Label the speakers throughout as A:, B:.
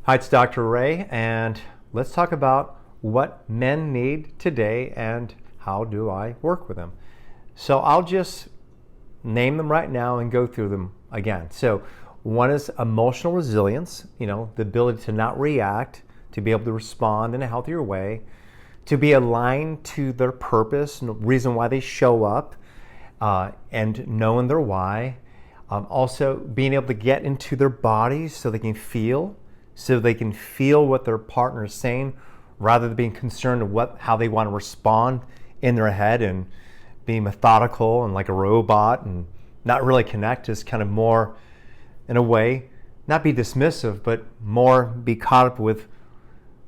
A: Hi, it's Dr. Ray, and let's talk about what men need today and how do I work with them. So I'll just name them right now and go through them again. So one is emotional resilience, the ability to not react, to be able to respond in a healthier way, to be aligned to their purpose and the reason why they show up, and knowing their why. Also being able to get into their bodies so they can feel what their partner is saying rather than being concerned with how they want to respond in their head and being methodical and like a robot and not really connect, is kind of more, in a way, not be dismissive, but more be caught up with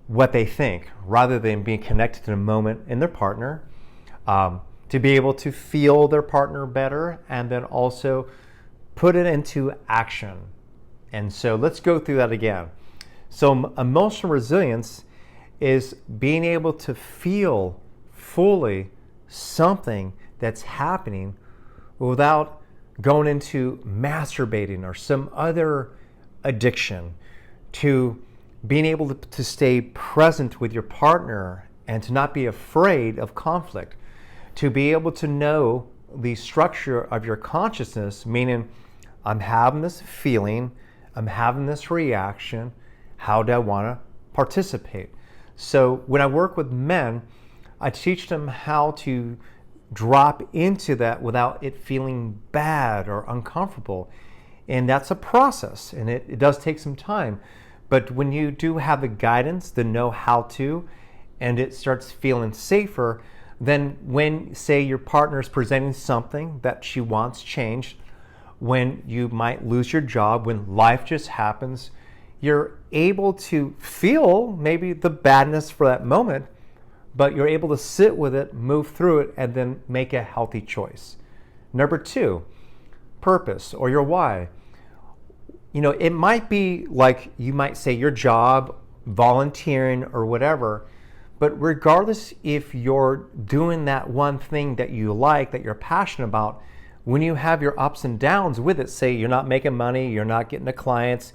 A: what they think rather than being connected to the moment in their partner. To be able to feel their partner better and then also put it into action. And so let's go through that again. So emotional resilience is being able to feel fully something that's happening without going into masturbating or some other addiction, to being able to stay present with your partner and to not be afraid of conflict, to be able to know the structure of your consciousness, meaning I'm having this feeling, I'm having this reaction, how do I want to participate? So when I work with men, I teach them how to drop into that without it feeling bad or uncomfortable. And that's a process, and it does take some time. But when you do have the guidance, the know how to, and it starts feeling safer, then when, say, your partner is presenting something that she wants changed, when you might lose your job, when life just happens, you're able to feel maybe the badness for that moment, but you're able to sit with it, move through it, and then make a healthy choice. Number two, purpose or your why. It might be like you might say your job, volunteering, or whatever, but regardless if you're doing that one thing that you like, that you're passionate about, when you have your ups and downs with it, say you're not making money, you're not getting the clients,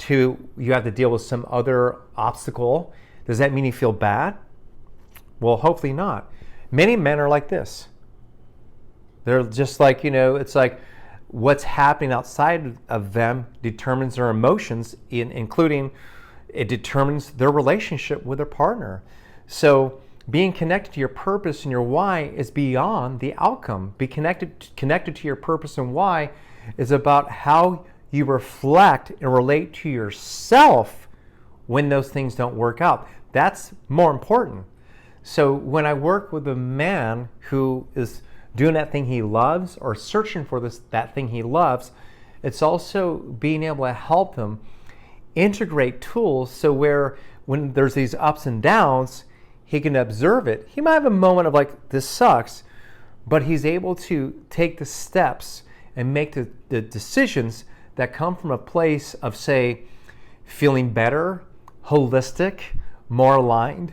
A: you have to deal with some other obstacle, does that mean you feel bad? Well, hopefully not. Many men are like this. They're just like, it's like what's happening outside of them determines their emotions, including it determines their relationship with their partner. So being connected to your purpose and your why is beyond the outcome. Be connected to your purpose and why is about how you reflect and relate to yourself when those things don't work out. That's more important. So when I work with a man who is doing that thing he loves or searching for that thing he loves, it's also being able to help him integrate tools so where when there's these ups and downs, he can observe it. He might have a moment of like, this sucks, but he's able to take the steps and make the decisions that come from a place of, say, feeling better, holistic, more aligned,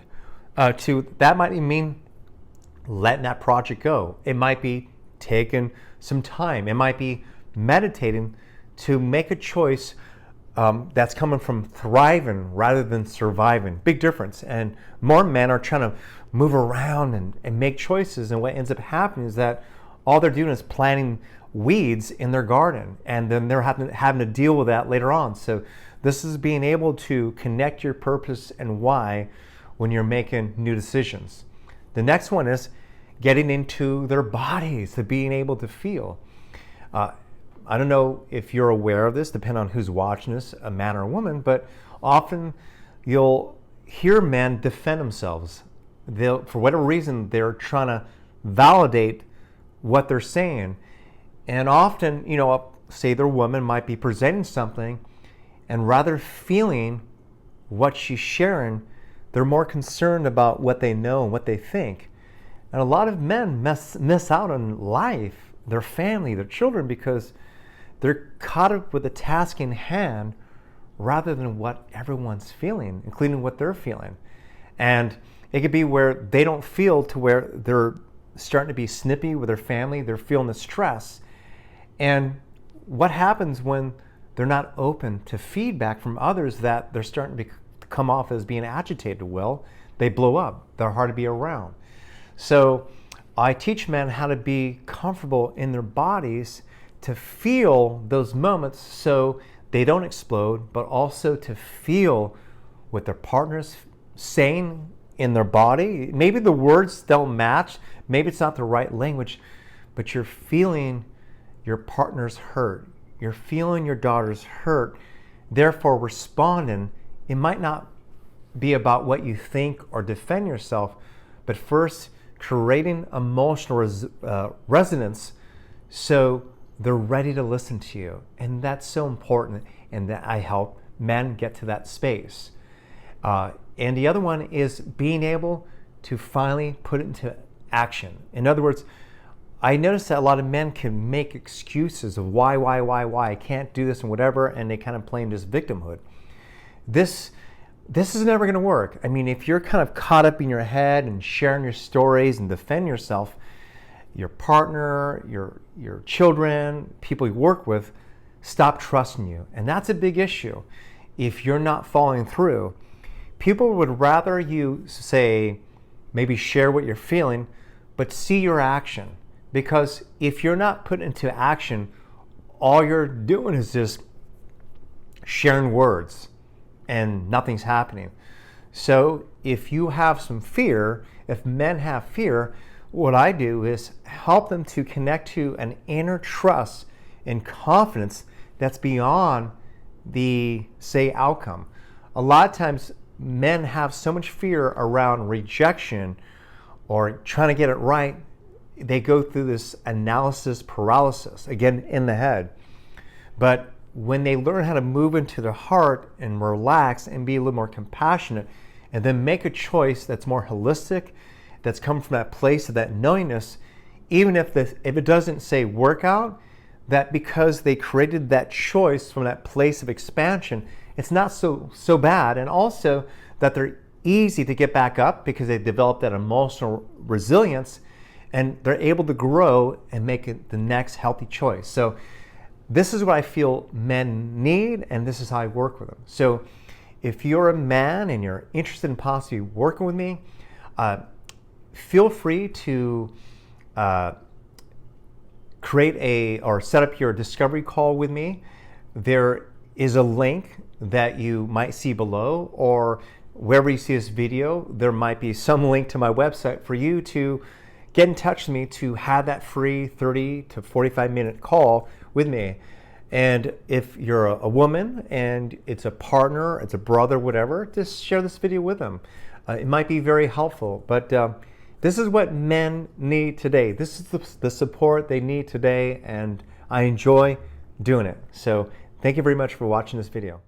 A: that might mean letting that project go. It might be taking some time. It might be meditating to make a choice that's coming from thriving rather than surviving. Big difference. And more men are trying to move around and make choices, and what ends up happening is that all they're doing is planting weeds in their garden, and then they're having to deal with that later on. So this is being able to connect your purpose and why when you're making new decisions. The next one is getting into their bodies, to being able to feel. I don't know if you're aware of this, depending on who's watching this, a man or a woman, but often you'll hear men defend themselves. For whatever reason, they're trying to validate what they're saying. And often, say their woman might be presenting something, and rather feeling what she's sharing, they're more concerned about what they know and what they think. And a lot of men miss out on life, their family, their children, because they're caught up with the task in hand rather than what everyone's feeling, including what they're feeling. And it could be where they don't feel to where they're starting to be snippy with their family, they're feeling the stress. And what happens when they're not open to feedback from others that they're starting to come off as being agitated. Well, they blow up. They're hard to be around. So I teach men how to be comfortable in their bodies, to feel those moments so they don't explode, but also to feel what their partner's saying in their body. Maybe the words don't match, maybe it's not the right language, but you're feeling your partner's hurt. You're feeling your daughter's hurt, therefore responding. It might not be about what you think or defend yourself, but first creating emotional resonance so they're ready to listen to you. And that's so important, and that I help men get to that space. And the other one is being able to finally put it into action. In other words, I notice that a lot of men can make excuses of why, I can't do this and whatever, and they kind of play this victimhood. This is never going to work. I mean, if you're kind of caught up in your head and sharing your stories and defend yourself, your partner, your children, people you work with, stop trusting you. And that's a big issue. If you're not following through, people would rather you say, maybe share what you're feeling, but see your action. Because if you're not put into action, all you're doing is just sharing words and nothing's happening. So if you have some fear, if men have fear, what I do is help them to connect to an inner trust and confidence that's beyond the, say, outcome. A lot of times men have so much fear around rejection or trying to get it right, they go through this analysis paralysis, again, in the head. But when they learn how to move into their heart and relax and be a little more compassionate, and then make a choice that's more holistic, that's come from that place of that knowingness, even if it doesn't say workout, that because they created that choice from that place of expansion, it's not so bad. And also that they're easy to get back up because they developed that emotional resilience, and they're able to grow and make it the next healthy choice. So this is what I feel men need, and this is how I work with them. So if you're a man and you're interested in possibly working with me, feel free to create or set up your discovery call with me. There is a link that you might see below, or wherever you see this video, there might be some link to my website for you to get in touch with me to have that free 30 to 45 minute call with me. And if you're a woman and it's a partner, it's a brother, whatever, just share this video with them. It might be very helpful, but this is what men need today. This is the support they need today, and I enjoy doing it. So thank you very much for watching this video.